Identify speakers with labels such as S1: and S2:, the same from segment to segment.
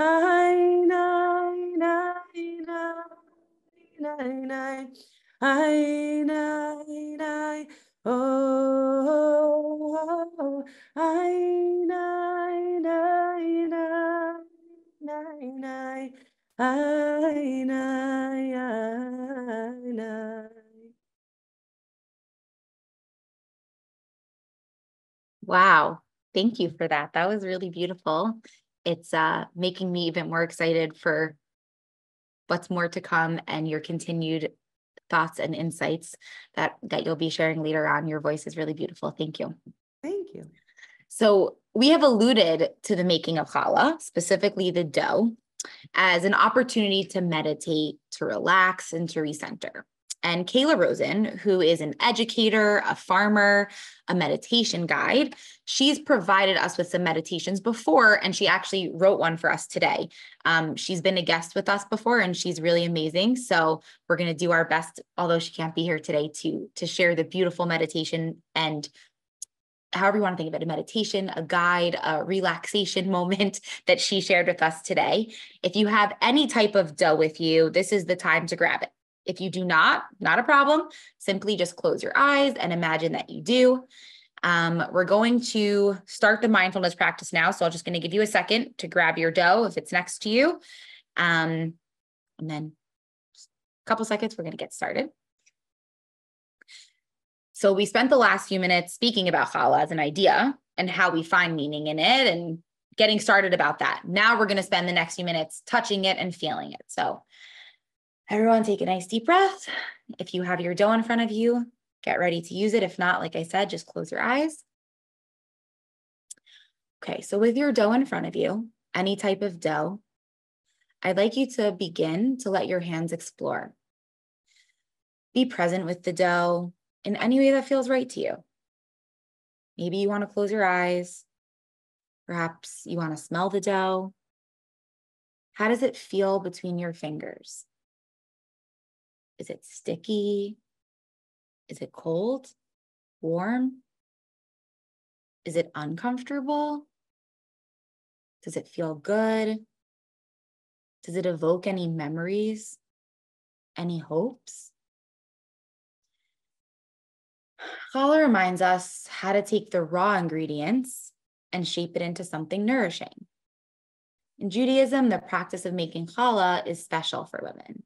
S1: Hi, nai, nai, nai, nai, nai. Hi, nai, nai. Oh, oh, oh. Hi, nai, nai, nai, nai, nai. Hi, nai, nai, nai.
S2: Wow. Thank you for that. That was really beautiful. It's making me even more excited for what's more to come and your continued thoughts and insights that you'll be sharing later on. Your voice is really beautiful. Thank you.
S1: Thank you.
S2: So we have alluded to the making of challah, specifically the dough, as an opportunity to meditate, to relax, and to recenter. And Kayla Rosen, who is an educator, a farmer, a meditation guide, she's provided us with some meditations before, and she actually wrote one for us today. She's been a guest with us before, and she's really amazing. So we're going to do our best, although she can't be here today, to share the beautiful meditation and however you want to think of it, a meditation, a guide, a relaxation moment that she shared with us today. If you have any type of dough with you, this is the time to grab it. If you do not a problem. Simply just close your eyes and imagine that you do. We're going to start the mindfulness practice now. So I'm just going to give you a second to grab your dough if it's next to you. And then a couple seconds, we're going to get started. So we spent the last few minutes speaking about challah as an idea and how we find meaning in it and getting started about that. Now we're going to spend the next few minutes touching it and feeling it. So everyone take a nice deep breath. If you have your dough in front of you, get ready to use it. If not, like I said, just close your eyes. Okay, so with your dough in front of you, any type of dough, I'd like you to begin to let your hands explore. Be present with the dough in any way that feels right to you. Maybe you want to close your eyes. Perhaps you want to smell the dough. How does it feel between your fingers? Is it sticky? Is it cold? Warm? Is it uncomfortable? Does it feel good? Does it evoke any memories? Any hopes? Challah reminds us how to take the raw ingredients and shape it into something nourishing. In Judaism, the practice of making challah is special for women.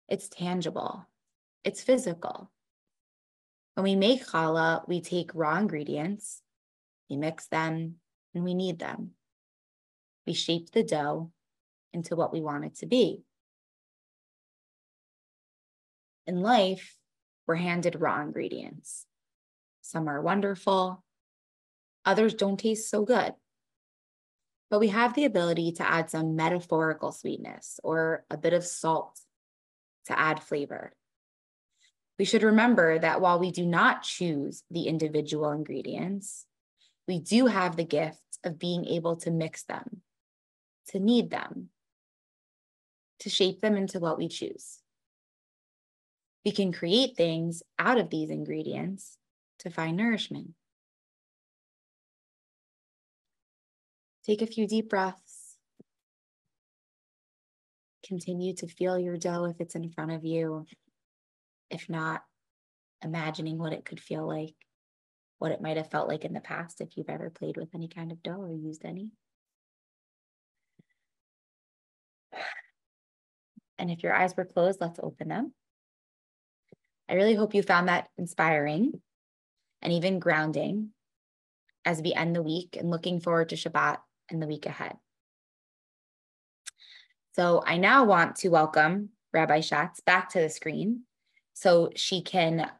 S2: It's tangible. It's physical. When we make challah, we take raw ingredients, we mix them, and we knead them. We shape the dough into what we want it to be. In life, we're handed raw ingredients. Some are wonderful, others don't taste so good. But we have the ability to add some metaphorical sweetness or a bit of salt to add flavor. We should remember that while we do not choose the individual ingredients, we do have the gift of being able to mix them, to knead them, to shape them into what we choose. We can create things out of these ingredients to find nourishment. Take a few deep breaths. Continue to feel your dough if it's in front of you. If not, imagining what it could feel like, what it might have felt like in the past if you've ever played with any kind of dough or used any. And if your eyes were closed, let's open them. I really hope you found that inspiring and even grounding as we end the week and looking forward to Shabbat and the week ahead. So I now want to welcome Rabbi Schatz back to the screen so she can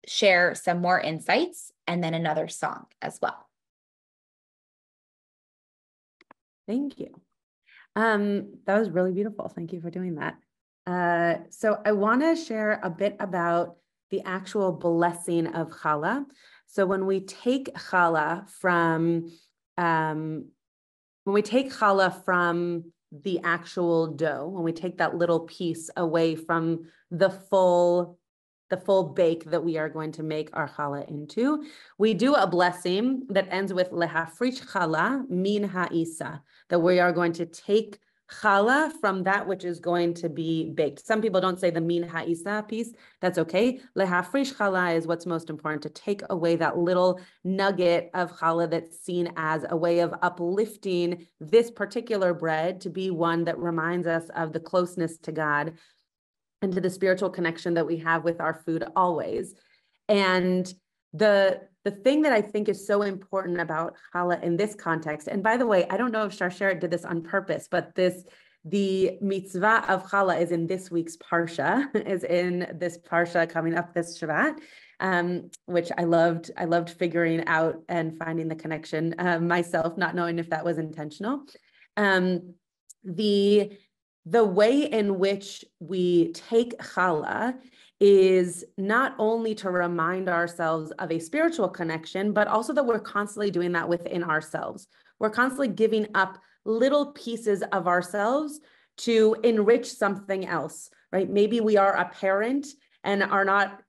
S2: share some more insights and then another song as well.
S1: Thank you. That was really beautiful. Thank you for doing that. So I want to share a bit about the actual blessing of challah. So when we take challah from the actual dough, when we take that little piece away from the full bake that we are going to make our challah into, we do a blessing that ends with lehafrish challah min ha'isa, that we are going to take challah from that which is going to be baked. Some people don't say the min ha'isa piece. That's okay. Lehafrish challah is what's most important, to take away that little nugget of challah that's seen as a way of uplifting this particular bread to be one that reminds us of the closeness to God and to the spiritual connection that we have with our food always. And the thing that I think is so important about challah in this context, and by the way, I don't know if Sharsheret did this on purpose, but the mitzvah of challah is in this week's parsha, is in this parsha coming up this Shabbat, which I loved figuring out and finding the connection myself, not knowing if that was intentional. The way in which we take challah is not only to remind ourselves of a spiritual connection, but also that we're constantly doing that within ourselves. We're constantly giving up little pieces of ourselves to enrich something else, right? Maybe we are a parent and are not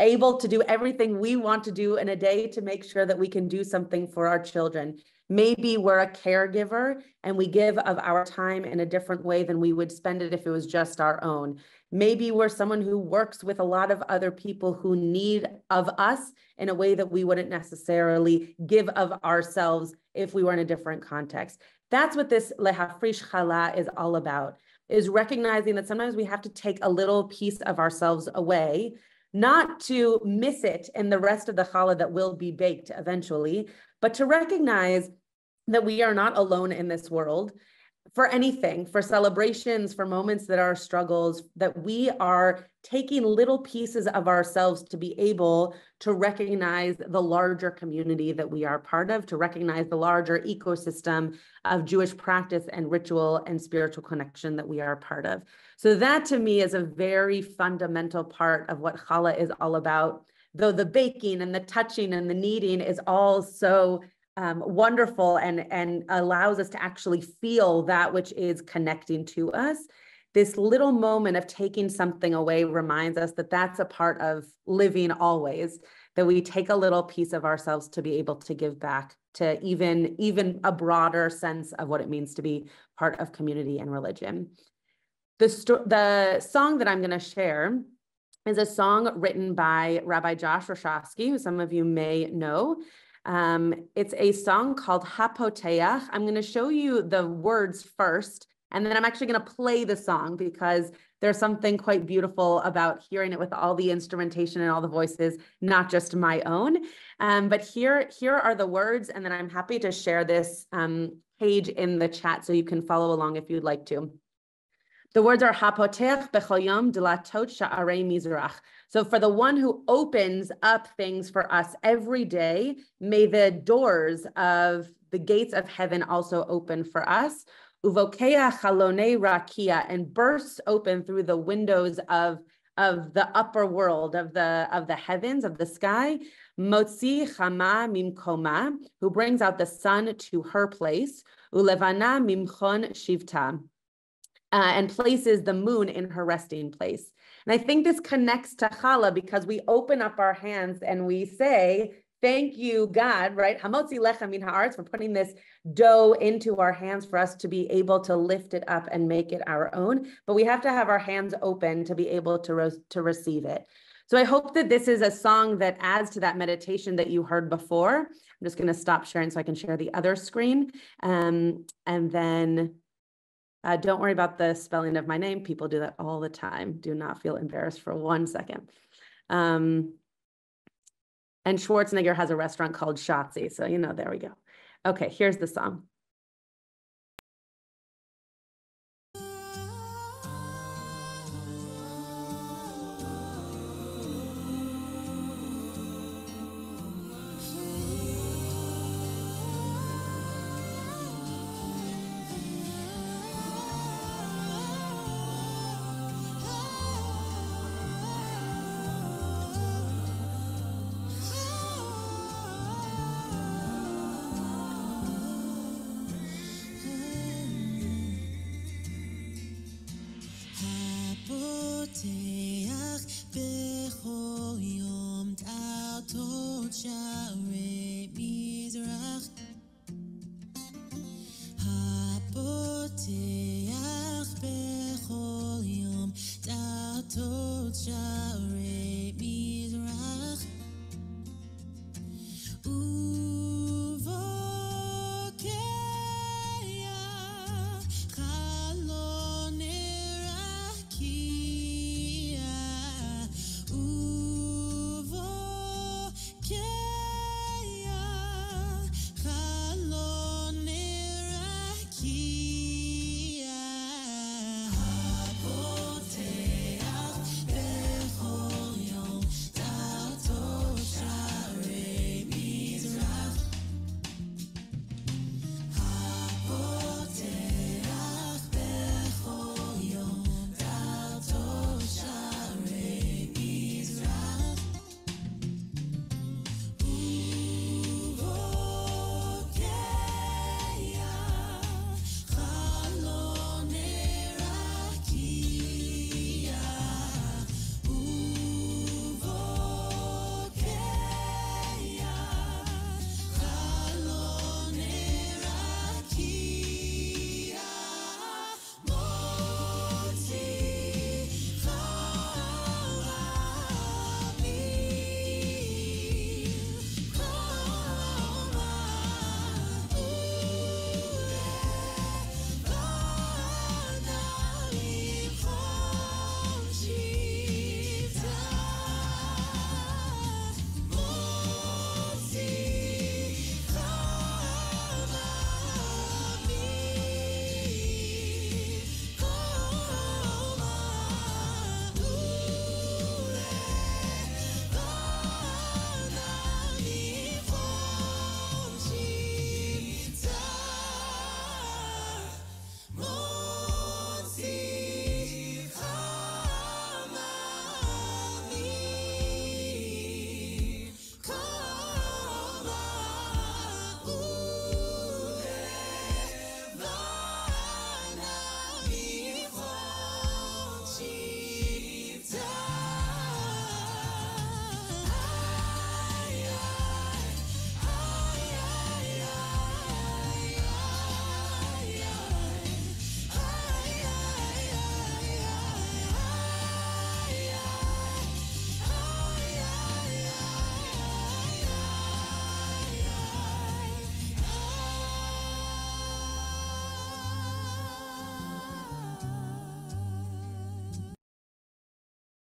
S1: able to do everything we want to do in a day to make sure that we can do something for our children. Maybe we're a caregiver and we give of our time in a different way than we would spend it if it was just our own. Maybe we're someone who works with a lot of other people who need of us in a way that we wouldn't necessarily give of ourselves if we were in a different context. That's what this lehafrish challah is all about, is recognizing that sometimes we have to take a little piece of ourselves away, not to miss it in the rest of the challah that will be baked eventually, but to recognize that we are not alone in this world for anything, for celebrations, for moments that are struggles, that we are taking little pieces of ourselves to be able to recognize the larger community that we are part of, to recognize the larger ecosystem of Jewish practice and ritual and spiritual connection that we are part of. So that to me is a very fundamental part of what challah is all about, though the baking and the touching and the kneading is all so wonderful and allows us to actually feel that which is connecting to us. This little moment of taking something away reminds us that that's a part of living always, that we take a little piece of ourselves to be able to give back to even a broader sense of what it means to be part of community and religion. The song that I'm going to share is a song written by Rabbi Josh Roshofsky, who some of you may know. It's a song called Hapoteach. I'm going to show you the words first, and then I'm actually going to play the song because there's something quite beautiful about hearing it with all the instrumentation and all the voices, not just my own. But here are the words, and then I'm happy to share this page in the chat so you can follow along if you'd like to. The words are Hapoteach bechol yom dilatot sha'arei mizrach. So for the one who opens up things for us every day, may the doors of the gates of heaven also open for us. Uvokea chalonei rakia, and bursts open through the windows of the upper world, of the heavens, of the sky. Motzi chama mimkoma, who brings out the sun to her place. Ulevana mimchon shivta. And places the moon in her resting place. And I think this connects to challah because we open up our hands and we say, thank you, God, right? Hamotzi lechem min haaretz, for putting this dough into our hands for us to be able to lift it up and make it our own. But we have to have our hands open to be able to receive it. So I hope that this is a song that adds to that meditation that you heard before. I'm just going to stop sharing so I can share the other screen. And then don't worry about the spelling of my name. People do that all the time. Do not feel embarrassed for 1 second. And Schwarzenegger has a restaurant called Shotzi. So, there we go. Okay, here's the song.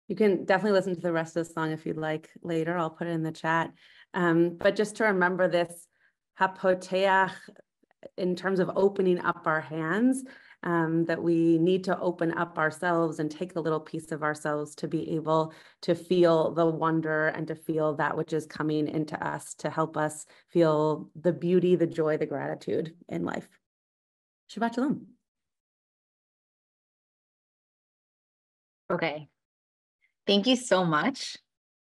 S1: You can definitely listen to the rest of the song if you'd like later. I'll put it in the chat. But just to remember this hapoteach in terms of opening up our hands, that we need to open up ourselves and take a little piece of ourselves to be able to feel the wonder and to feel that which is coming into us to help us feel the beauty, the joy, the gratitude in life. Shabbat Shalom.
S2: Okay. Thank you so much.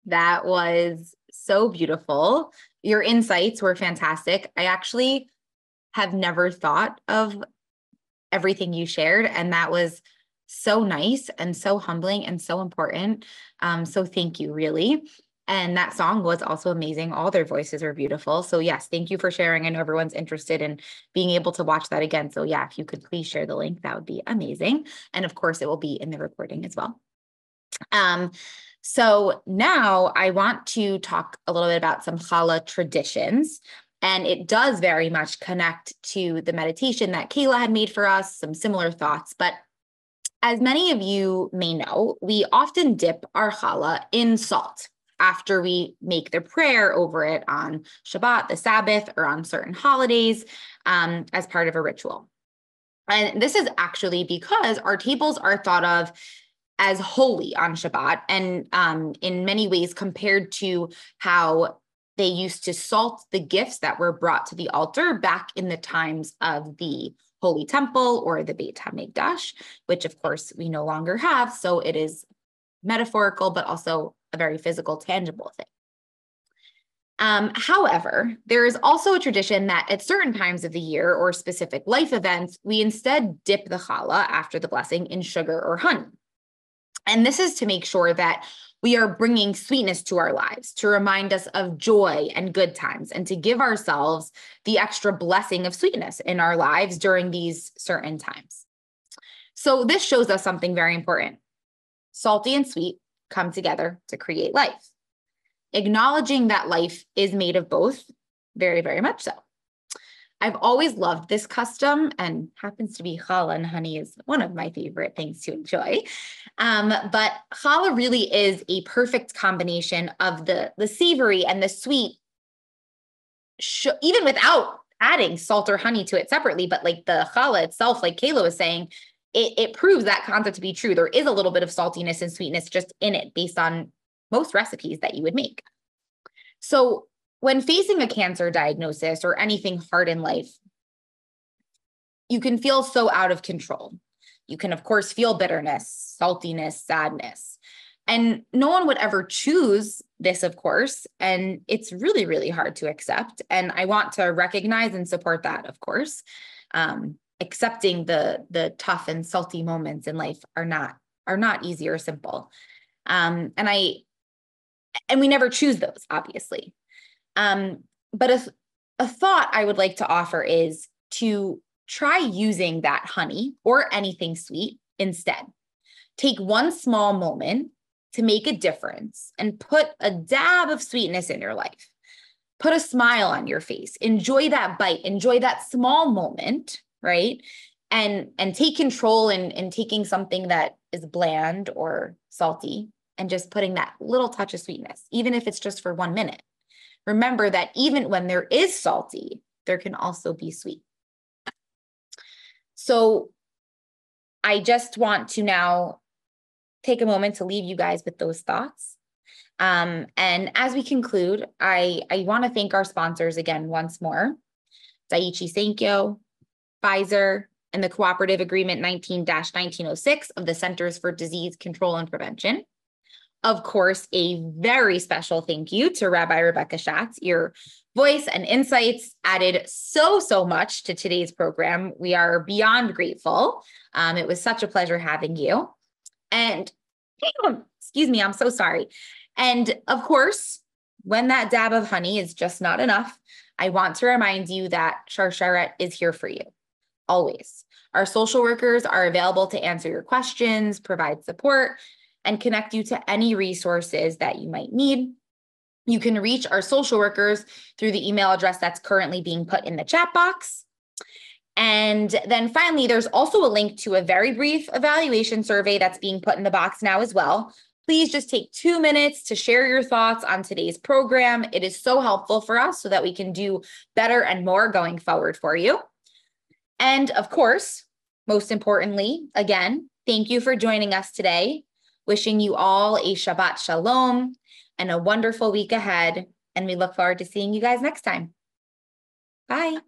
S2: That was so beautiful. Your insights were fantastic. I actually have never thought of everything you shared, and that was so nice and so humbling and so important. So thank you, really. And that song was also amazing. All their voices are beautiful. So yes, thank you for sharing. I know everyone's interested in being able to watch that again. So yeah, if you could please share the link, that would be amazing. And of course, it will be in the recording as well. So now I want to talk a little bit about some challah traditions. And it does very much connect to the meditation that Kayla had made for us, some similar thoughts. But as many of you may know, we often dip our challah in salt after we make the prayer over it on Shabbat, the Sabbath, or on certain holidays as part of a ritual. And this is actually because our tables are thought of as holy on Shabbat, and in many ways compared to how they used to salt the gifts that were brought to the altar back in the times of the Holy Temple or the Beit HaMikdash, which of course we no longer have. So it is metaphorical, but also a very physical, tangible thing. However, there is also a tradition that at certain times of the year or specific life events, we instead dip the challah after the blessing in sugar or honey. And this is to make sure that we are bringing sweetness to our lives, to remind us of joy and good times, and to give ourselves the extra blessing of sweetness in our lives during these certain times. So this shows us something very important. Salty and sweet come together to create life. Acknowledging that life is made of both, very, very much so. I've always loved this custom, and happens to be challah and honey is one of my favorite things to enjoy. But challah really is a perfect combination of the savory and the sweet, even without adding salt or honey to it separately. But like the challah itself, like Kayla was saying, it proves that concept to be true. There is a little bit of saltiness and sweetness just in it based on most recipes that you would make. So when facing a cancer diagnosis or anything hard in life, you can feel so out of control. You can, of course, feel bitterness, saltiness, sadness. And no one would ever choose this, of course. And it's really, really hard to accept. And I want to recognize and support that, of course. Accepting the tough and salty moments in life are not easy or simple. And we never choose those, obviously. But a thought I would like to offer is to try using that honey or anything sweet instead. Take one small moment to make a difference and put a dab of sweetness in your life. Put a smile on your face. Enjoy that bite. Enjoy that small moment, right? And take control in taking something that is bland or salty and just putting that little touch of sweetness, even if it's just for 1 minute. Remember that even when there is salty, there can also be sweet. So I just want to now take a moment to leave you guys with those thoughts. And as we conclude, I want to thank our sponsors again once more. Daiichi Sankyo, Pfizer, and the Cooperative Agreement 19-1906 of the Centers for Disease Control and Prevention. Of course, a very special thank you to Rabbi Rebecca Schatz. Your voice and insights added so much to today's program. We are beyond grateful. It was such a pleasure having you. And excuse me, I'm so sorry. And of course, when that dab of honey is just not enough, I want to remind you that Sharsheret is here for you, always. Our social workers are available to answer your questions, provide support, and connect you to any resources that you might need. You can reach our social workers through the email address that's currently being put in the chat box. And then finally, there's also a link to a very brief evaluation survey that's being put in the box now as well. please just take 2 minutes to share your thoughts on today's program. It is so helpful for us so that we can do better and more going forward for you. And of course, most importantly, again, thank you for joining us today. Wishing you all a Shabbat Shalom and a wonderful week ahead. And we look forward to seeing you guys next time. Bye.